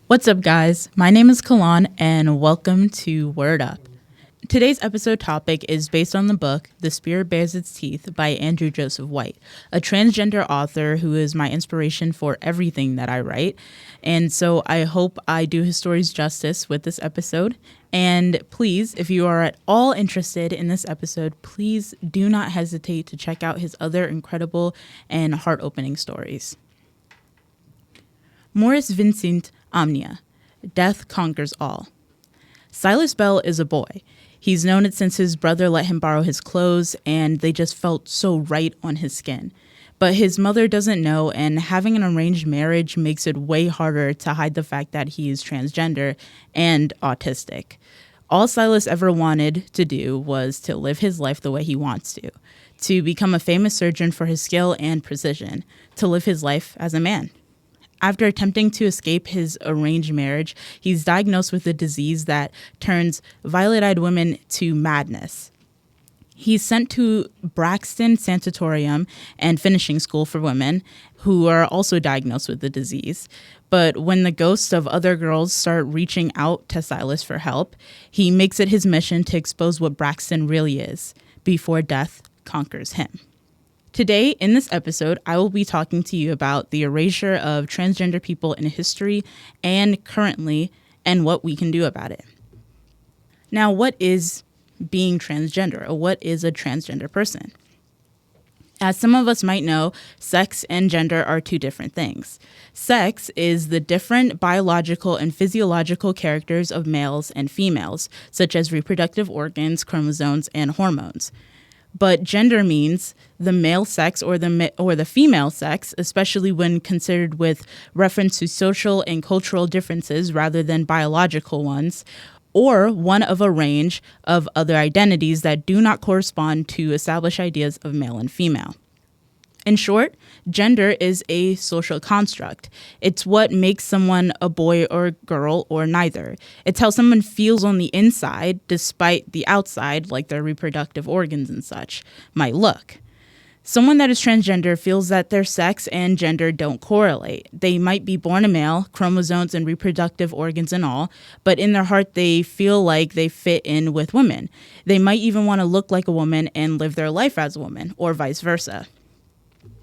What's up, guys? My name is Kalan, and welcome to Word Up. Today's episode topic is based on the book The Spirit Bears Its Teeth by Andrew Joseph White, a transgender author who is my inspiration for everything that I write. And so I hope I do his stories justice with this episode. And please, if you are at all interested in this episode, please do not hesitate to check out his other incredible and heart-opening stories. Maurice Vincent Omnia, Death Conquers All. Silas Bell is a boy. He's known it since his brother let him borrow his clothes, and they just felt so right on his skin. But his mother doesn't know, and having an arranged marriage makes it way harder to hide the fact that he is transgender and autistic. All Silas ever wanted to do was to live his life the way he wants to become a famous surgeon for his skill and precision, to live his life as a man. After attempting to escape his arranged marriage, he's diagnosed with a disease that turns violet-eyed women to madness. He's sent to Braxton Sanatorium and finishing school for women who are also diagnosed with the disease. But when the ghosts of other girls start reaching out to Silas for help, he makes it his mission to expose what Braxton really is before death conquers him. Today, in this episode, I will be talking to you about the erasure of transgender people in history and currently, and what we can do about it. Now, what is being transgender, or what is a transgender person? As some of us might know, sex and gender are two different things. Sex is the different biological and physiological characters of males and females, such as reproductive organs, chromosomes, and hormones. But gender means the male sex or the female sex, especially when considered with reference to social and cultural differences rather than biological ones, or one of a range of other identities that do not correspond to established ideas of male and female. In short, gender is a social construct. It's what makes someone a boy or a girl or neither. It's how someone feels on the inside, despite the outside, like their reproductive organs and such, might look. Someone that is transgender feels that their sex and gender don't correlate. They might be born a male, chromosomes and reproductive organs and all, but in their heart they feel like they fit in with women. They might even want to look like a woman and live their life as a woman, or vice versa.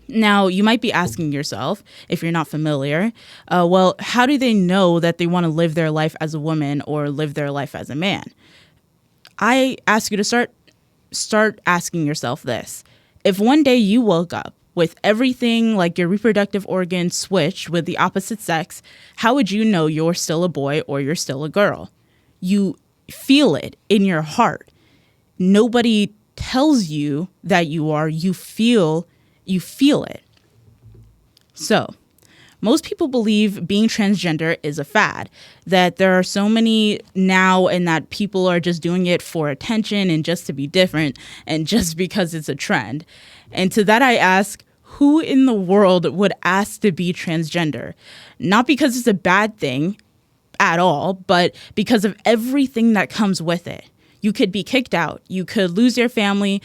Now, you might be asking yourself, if you're not familiar, well, how do they know that they want to live their life as a woman or live their life as a man? I ask you to start asking yourself this. If one day you woke up with everything like your reproductive organs switched with the opposite sex, how would you know you're still a boy or you're still a girl? You feel it in your heart. Nobody tells you that you are. You feel it. So, most people believe being transgender is a fad, that there are so many now and that people are just doing it for attention and just to be different and just because it's a trend. And to that I ask, who in the world would ask to be transgender? Not because it's a bad thing at all, but because of everything that comes with it. You could be kicked out. You could lose your family,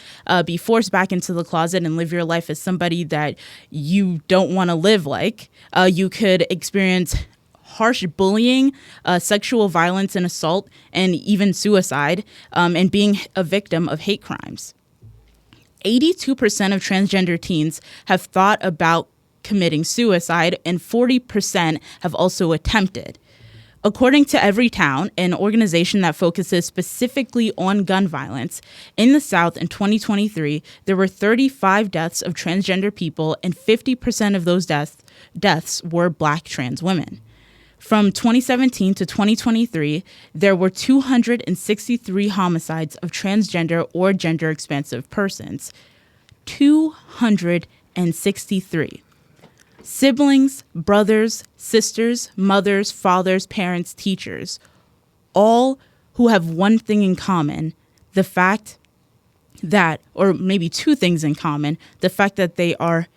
be forced back into the closet and live your life as somebody that you don't want to live like. You could experience harsh bullying, sexual violence and assault, and even suicide, and being a victim of hate crimes. 82% of transgender teens have thought about committing suicide, and 40% have also attempted. According to Everytown, an organization that focuses specifically on gun violence, in the South in 2023, there were 35 deaths of transgender people, and 50% of those deaths were Black trans women. From 2017 to 2023, there were 263 homicides of transgender or gender-expansive persons. 263. Siblings, brothers, sisters, mothers, fathers, parents, teachers, all who have one thing in common, the fact that, or maybe two things in common, the fact that they are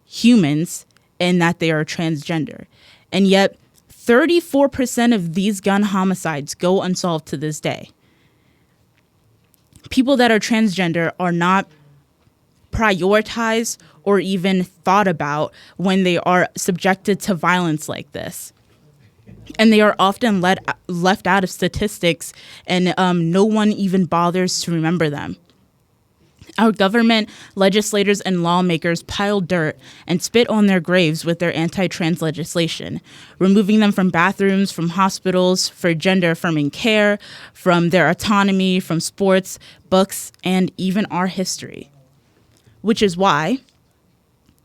humans and that they are transgender. And yet, 34% of these gun homicides go unsolved to this day. People that are transgender are not prioritized or even thought about when they are subjected to violence like this. and they are often left out of statistics, and no one even bothers to remember them. Our government, legislators, and lawmakers pile dirt and spit on their graves with their anti-trans legislation, removing them from bathrooms, from hospitals, for gender-affirming care, from their autonomy, from sports, books, and even our history. Which is why,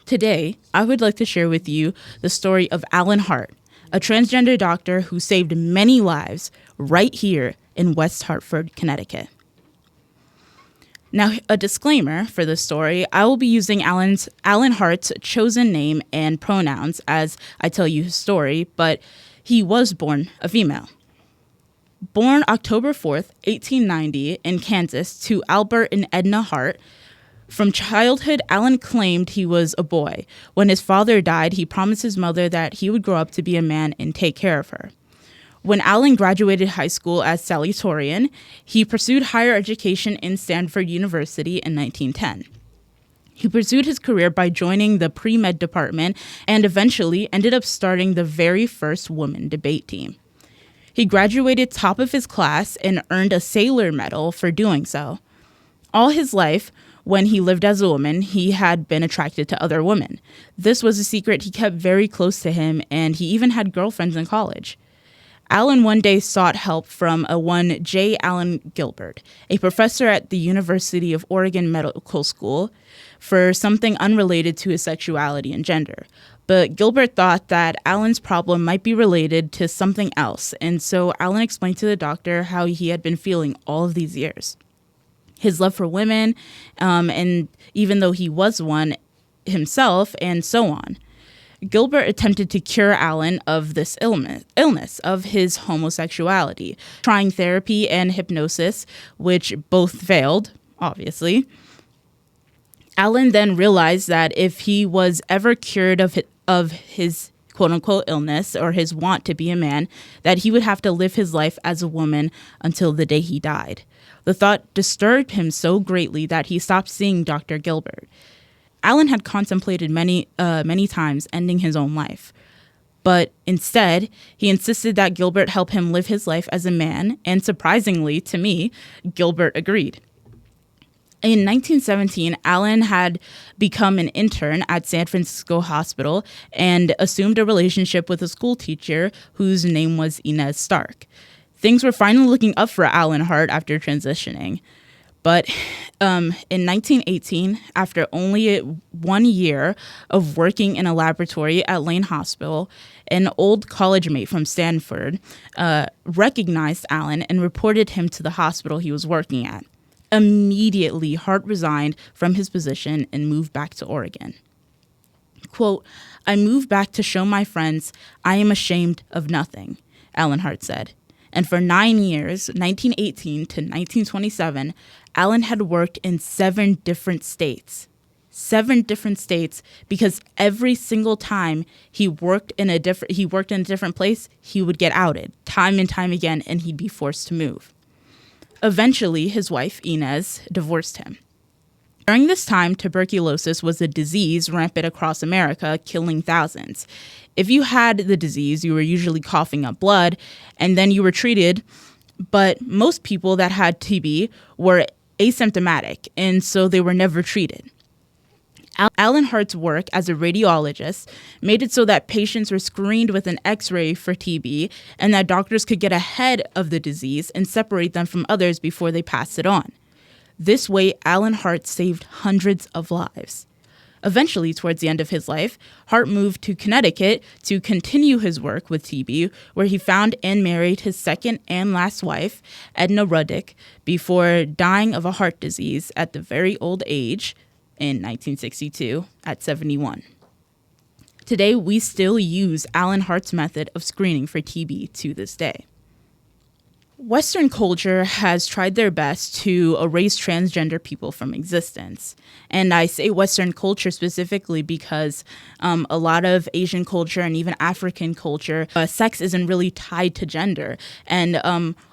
today, I would like to share with you the story of Alan Hart, a transgender doctor who saved many lives right here in West Hartford, Connecticut. Now, a disclaimer for this story, I will be using Alan Hart's chosen name and pronouns as I tell you his story, but he was born a female. Born October 4th, 1890 in Kansas to Albert and Edna Hart, from childhood, Alan claimed he was a boy. When his father died, he promised his mother that he would grow up to be a man and take care of her. When Alan graduated high school as salutatorian, he pursued higher education in Stanford University in 1910. He pursued his career by joining the pre-med department and eventually ended up starting the very first women debate team. He graduated top of his class and earned a Sailor Medal for doing so. All his life, when he lived as a woman, he had been attracted to other women. This was a secret he kept very close to him, and he even had girlfriends in college. Alan one day sought help from a one J. Allen Gilbert, a professor at the University of Oregon Medical School, for something unrelated to his sexuality and gender. But Gilbert thought that Alan's problem might be related to something else, and so Alan explained to the doctor how he had been feeling all of these years. His love for women, and even though he was one himself, and so on. Gilbert attempted to cure Alan of this illness of his homosexuality, trying therapy and hypnosis, which both failed, obviously. Alan then realized that if he was ever cured of his quote-unquote illness or his want to be a man, that he would have to live his life as a woman until the day he died. The thought disturbed him so greatly that he stopped seeing Dr. Gilbert. Alan had contemplated many times ending his own life, but instead, he insisted that Gilbert help him live his life as a man, and surprisingly to me, Gilbert agreed. In 1917, Alan had become an intern at San Francisco Hospital and assumed a relationship with a school teacher whose name was Inez Stark. Things were finally looking up for Alan Hart after transitioning. But in 1918, after only 1 year of working in a laboratory at Lane Hospital, an old college mate from Stanford recognized Alan and reported him to the hospital he was working at. Immediately, Hart resigned from his position and moved back to Oregon. Quote, "I moved back to show my friends I am ashamed of nothing," Alan Hart said. And for 9 years, 1918 to 1927, Alan had worked in 7 different states. 7 different states, because every single time he worked in a different place, he would get outed time and time again, and he'd be forced to move. Eventually, his wife, Inez, divorced him. During this time, tuberculosis was a disease rampant across America, killing thousands. If you had the disease, you were usually coughing up blood, and then you were treated. But most people that had TB were asymptomatic, and so they were never treated. Alan Hart's work as a radiologist made it so that patients were screened with an X-ray for TB and that doctors could get ahead of the disease and separate them from others before they passed it on. This way, Alan Hart saved hundreds of lives. Eventually, towards the end of his life, Hart moved to Connecticut to continue his work with TB, where he found and married his second and last wife, Edna Ruddick, before dying of a heart disease at the very old age in 1962 at 71. Today, we still use Alan Hart's method of screening for TB to this day. Western culture has tried their best to erase transgender people from existence. And I say Western culture specifically because a lot of Asian culture and even African culture, sex isn't really tied to gender. And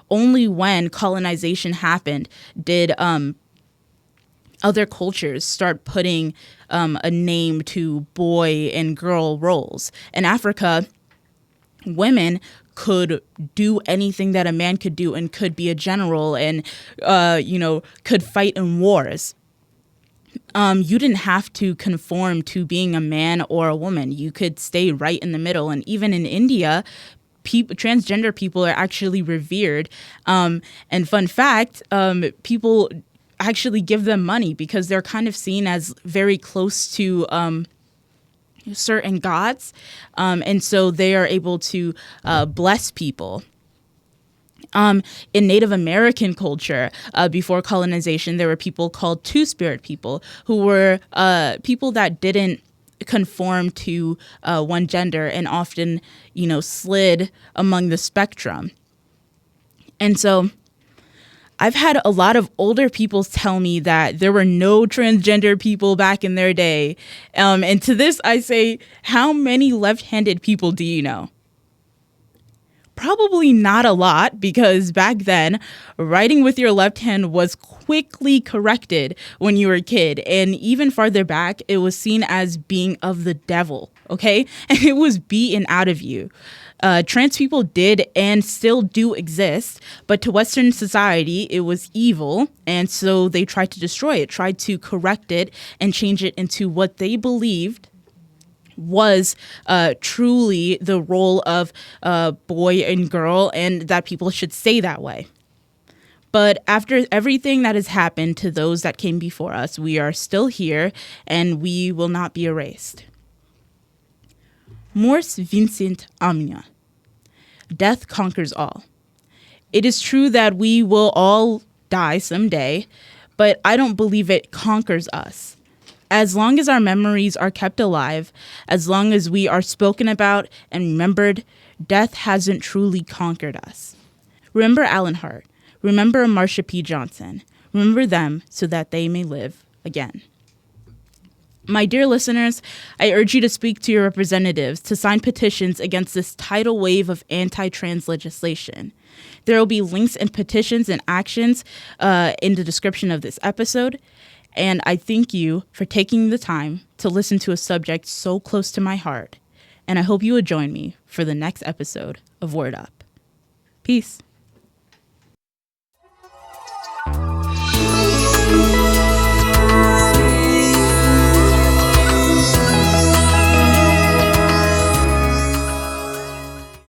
only when colonization happened did other cultures start putting a name to boy and girl roles. In Africa, women could do anything that a man could do and could be a general and, could fight in wars. You didn't have to conform to being a man or a woman. You could stay right in the middle. And even in India, transgender people are actually revered. And fun fact, people actually give them money because they're kind of seen as very close to certain gods. And so they are able to bless people. In Native American culture, before colonization, there were people called Two-Spirit people who were people that didn't conform to one gender and often, slid among the spectrum. And so I've had a lot of older people tell me that there were no transgender people back in their day. And to this, I say, how many left-handed people do you know? Probably not a lot, because back then, writing with your left hand was quickly corrected when you were a kid. And even farther back, it was seen as being of the devil, okay? And it was beaten out of you. Trans people did and still do exist, but to Western society, it was evil. And so they tried to destroy it, tried to correct it and change it into what they believed was truly the role of boy and girl, and that people should stay that way. But after everything that has happened to those that came before us, we are still here and we will not be erased. Mors vincit omnia. Death conquers all. It is true that we will all die someday, but I don't believe it conquers us. As long as our memories are kept alive, as long as we are spoken about and remembered, death hasn't truly conquered us. Remember Alan Hart. Remember Marsha P. Johnson. Remember them so that they may live again. My dear listeners, I urge you to speak to your representatives to sign petitions against this tidal wave of anti-trans legislation. There will be links and petitions and actions in the description of this episode. And I thank you for taking the time to listen to a subject so close to my heart. And I hope you will join me for the next episode of Word Up. Peace.